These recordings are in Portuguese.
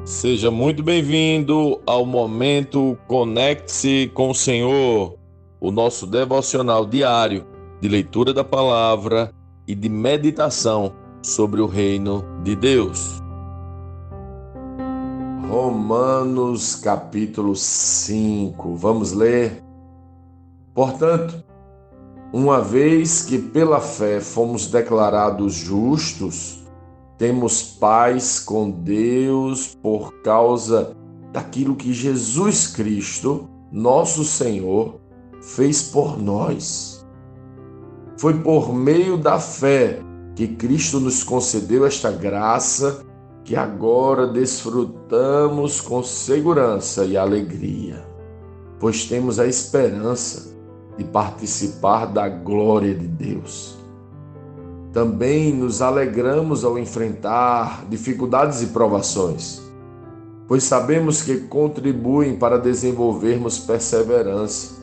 Seja muito bem-vindo ao momento Conecte-se com o Senhor, o nosso devocional diário de leitura da palavra e de meditação sobre o reino de Deus. Romanos capítulo 5, vamos ler. Portanto, uma vez que pela fé fomos declarados justos, temos paz com Deus por causa daquilo que Jesus Cristo, nosso Senhor, fez por nós. Foi por meio da fé que Cristo nos concedeu esta graça que agora desfrutamos com segurança e alegria, pois temos a esperança de participar da glória de Deus. Também nos alegramos ao enfrentar dificuldades e provações, pois sabemos que contribuem para desenvolvermos perseverança,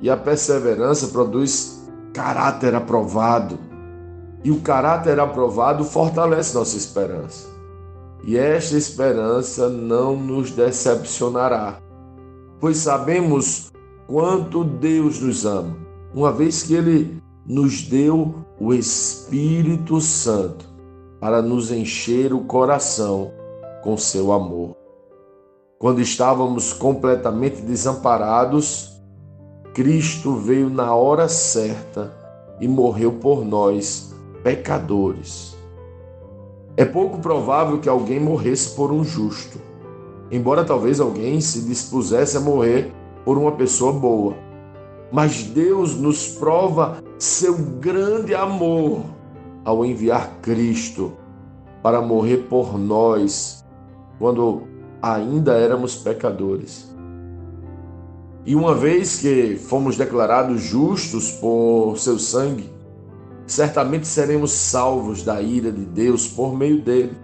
e a perseverança produz caráter aprovado, e o caráter aprovado fortalece nossa esperança. E esta esperança não nos decepcionará, pois sabemos quanto Deus nos ama, uma vez que Ele nos deu o Espírito Santo para nos encher o coração com seu amor. Quando estávamos completamente desamparados, Cristo veio na hora certa e morreu por nós, pecadores. É pouco provável que alguém morresse por um justo, embora talvez alguém se dispusesse a morrer por uma pessoa boa. Mas Deus nos prova seu grande amor ao enviar Cristo para morrer por nós quando ainda éramos pecadores. E uma vez que fomos declarados justos por seu sangue, certamente seremos salvos da ira de Deus por meio dele.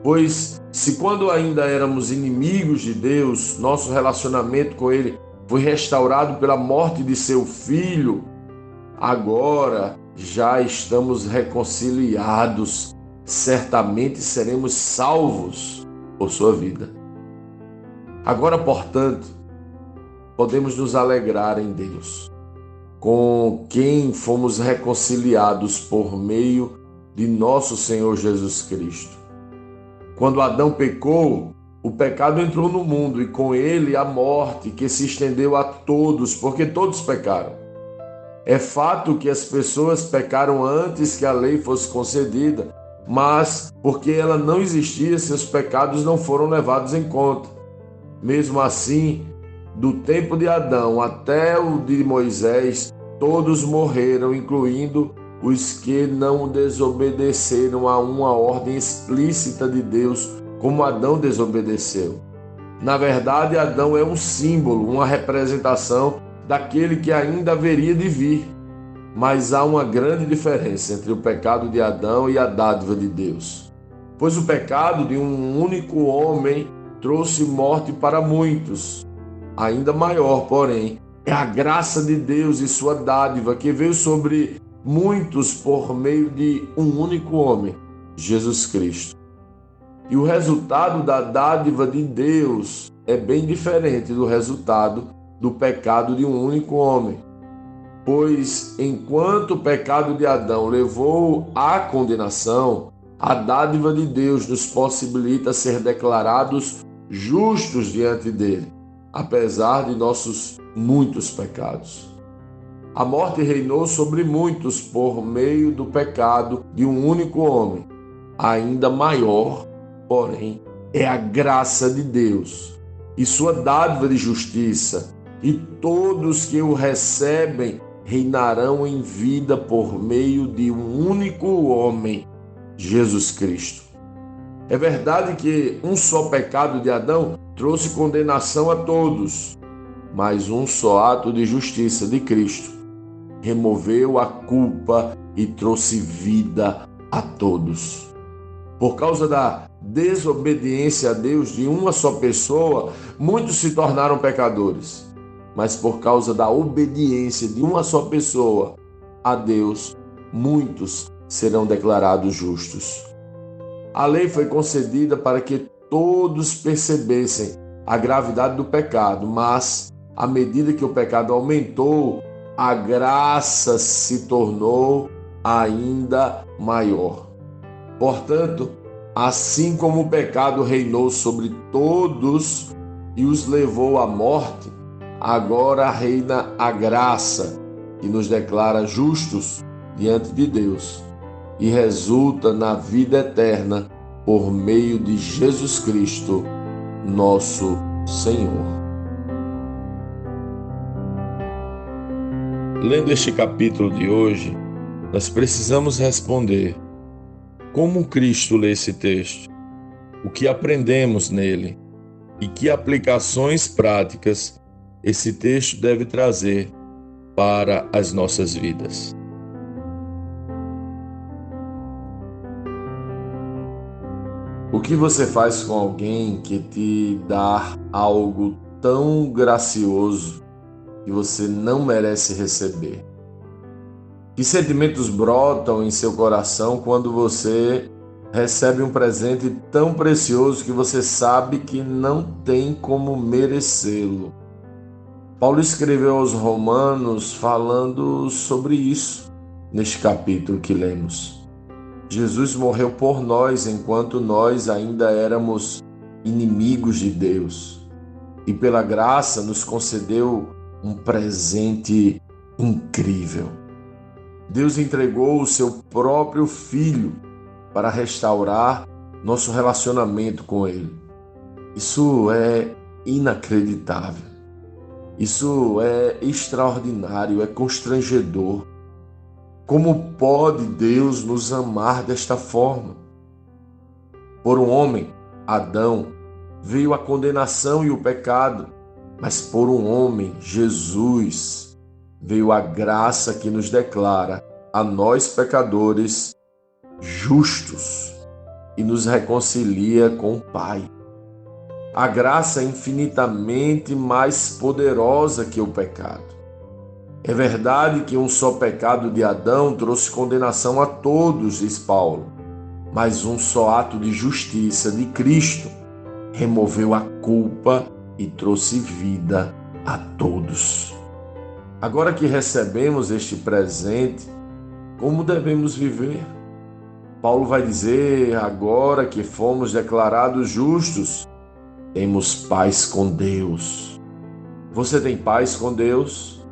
Pois se quando ainda éramos inimigos de Deus, nosso relacionamento com ele foi restaurado pela morte de seu Filho, agora já estamos reconciliados, certamente seremos salvos por sua vida. Agora, portanto, podemos nos alegrar em Deus, com quem fomos reconciliados por meio de nosso Senhor Jesus Cristo. Quando Adão pecou, o pecado entrou no mundo e com ele a morte, que se estendeu a todos, porque todos pecaram. É fato que as pessoas pecaram antes que a lei fosse concedida, mas porque ela não existia, seus pecados não foram levados em conta. Mesmo assim, do tempo de Adão até o de Moisés, todos morreram, incluindo os que não desobedeceram a uma ordem explícita de Deus, como Adão desobedeceu. Na verdade, Adão é um símbolo, uma representação daquele que ainda haveria de vir. Mas há uma grande diferença entre o pecado de Adão e a dádiva de Deus. Pois o pecado de um único homem trouxe morte para muitos. Ainda maior, porém, é a graça de Deus e sua dádiva que veio sobre muitos por meio de um único homem, Jesus Cristo. E o resultado da dádiva de Deus é bem diferente do resultado do pecado de um único homem. Pois enquanto o pecado de Adão levou à condenação, a dádiva de Deus nos possibilita ser declarados justos diante dele, apesar de nossos muitos pecados. A morte reinou sobre muitos por meio do pecado de um único homem. Ainda maior, porém, é a graça de Deus e sua dádiva de justiça, e todos que o recebem reinarão em vida por meio de um único homem, Jesus Cristo. É verdade que um só pecado de Adão trouxe condenação a todos, mas um só ato de justiça de Cristo removeu a culpa e trouxe vida a todos. Por causa da desobediência a Deus de uma só pessoa, muitos se tornaram pecadores. Mas por causa da obediência de uma só pessoa a Deus, muitos serão declarados justos. A lei foi concedida para que todos percebessem a gravidade do pecado, mas à medida que o pecado aumentou, a graça se tornou ainda maior. Portanto, assim como o pecado reinou sobre todos e os levou à morte, agora reina a graça, que nos declara justos diante de Deus e resulta na vida eterna por meio de Jesus Cristo, nosso Senhor. Lendo este capítulo de hoje, nós precisamos responder: como Cristo lê esse texto? O que aprendemos nele? E que aplicações práticas esse texto deve trazer para as nossas vidas? O que você faz com alguém que te dá algo tão gracioso que você não merece receber? Que sentimentos brotam em seu coração quando você recebe um presente tão precioso que você sabe que não tem como merecê-lo? Paulo escreveu aos Romanos falando sobre isso neste capítulo que lemos. Jesus morreu por nós enquanto nós ainda éramos inimigos de Deus e pela graça nos concedeu um presente incrível. Deus entregou o seu próprio Filho para restaurar nosso relacionamento com Ele. Isso é inacreditável. Isso é extraordinário, é constrangedor. Como pode Deus nos amar desta forma? Por um homem, Adão, veio a condenação e o pecado, mas por um homem, Jesus, veio a graça que nos declara a nós pecadores justos e nos reconcilia com o Pai. A graça é infinitamente mais poderosa que o pecado. É verdade que um só pecado de Adão trouxe condenação a todos, diz Paulo, mas um só ato de justiça de Cristo removeu a culpa e trouxe vida a todos. Agora que recebemos este presente, como devemos viver? Paulo vai dizer: agora que fomos declarados justos, temos paz com Deus. Você tem paz com Deus?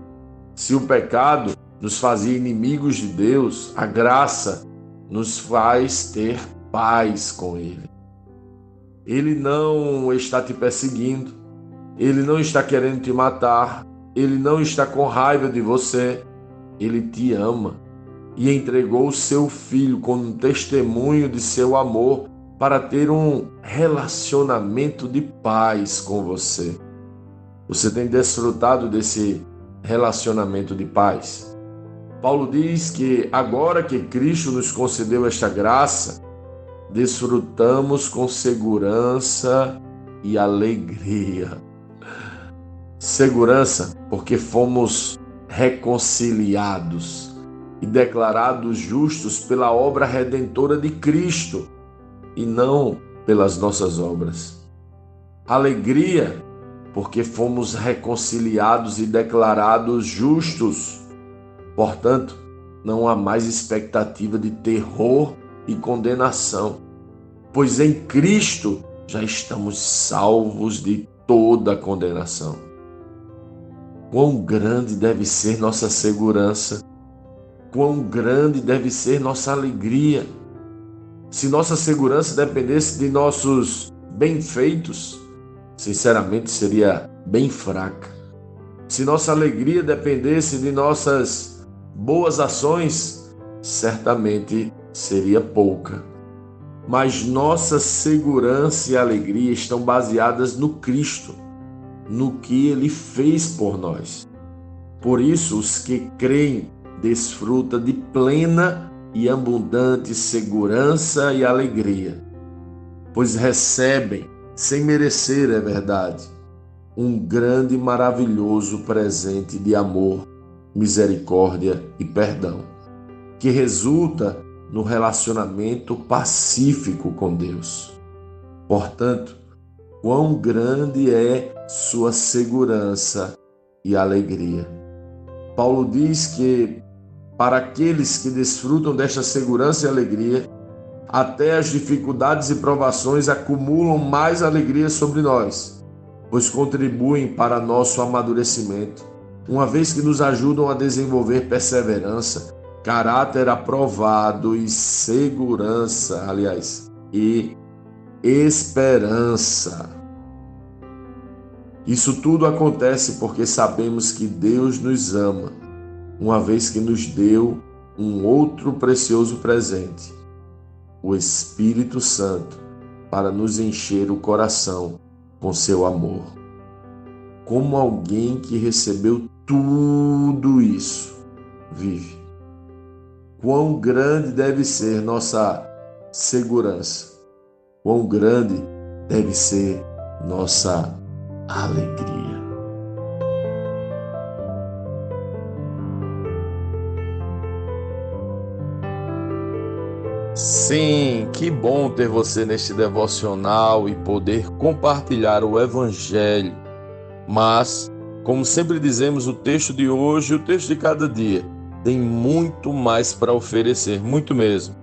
Se o pecado nos fazia inimigos de Deus, a graça nos faz ter paz com Ele. Ele não está te perseguindo, Ele não está querendo te matar, Ele não está com raiva de você, Ele te ama e entregou o seu Filho como um testemunho de seu amor para ter um relacionamento de paz com você. Você tem desfrutado desse relacionamento de paz? Paulo diz que agora que Cristo nos concedeu esta graça, desfrutamos com segurança e alegria. Segurança porque fomos reconciliados e declarados justos pela obra redentora de Cristo e não pelas nossas obras. Alegria porque fomos reconciliados e declarados justos. Portanto, não há mais expectativa de terror e condenação, pois em Cristo já estamos salvos de toda condenação. Quão grande deve ser nossa segurança, quão grande deve ser nossa alegria. Se nossa segurança dependesse de nossos bem-feitos, sinceramente seria bem fraca. Se nossa alegria dependesse de nossas boas ações, certamente seria pouca. Mas nossa segurança e alegria estão baseadas no Cristo, no que Ele fez por nós. Por isso, os que creem desfrutam de plena e abundante segurança e alegria, pois recebem, sem merecer, é verdade, um grande e maravilhoso presente de amor, misericórdia e perdão, que resulta no relacionamento pacífico com Deus. Portanto, quão grande é sua segurança e alegria. Paulo diz que para aqueles que desfrutam desta segurança e alegria, até as dificuldades e provações acumulam mais alegria sobre nós, pois contribuem para nosso amadurecimento, uma vez que nos ajudam a desenvolver perseverança, caráter aprovado e segurança, e esperança. Isso tudo acontece porque sabemos que Deus nos ama, uma vez que nos deu um outro precioso presente, o Espírito Santo, para nos encher o coração com seu amor. Como alguém que recebeu tudo isso vive? Quão grande deve ser nossa segurança? Quão grande deve ser nossa alegria? Sim, que bom ter você neste devocional e poder compartilhar o Evangelho. Mas, como sempre dizemos, o texto de hoje, o texto de cada dia, tem muito mais para oferecer, muito mesmo.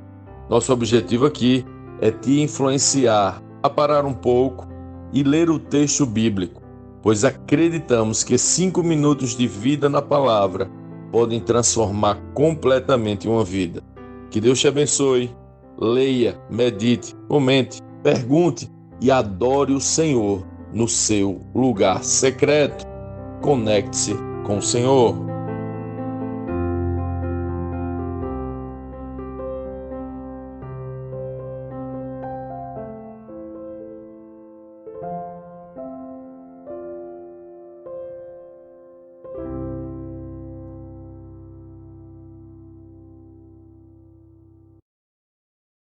Nosso objetivo aqui é te influenciar a parar um pouco e ler o texto bíblico, pois acreditamos que 5 minutos de vida na palavra podem transformar completamente uma vida. Que Deus te abençoe. Leia, medite, comente, pergunte e adore o Senhor no seu lugar secreto. Conecte-se com o Senhor.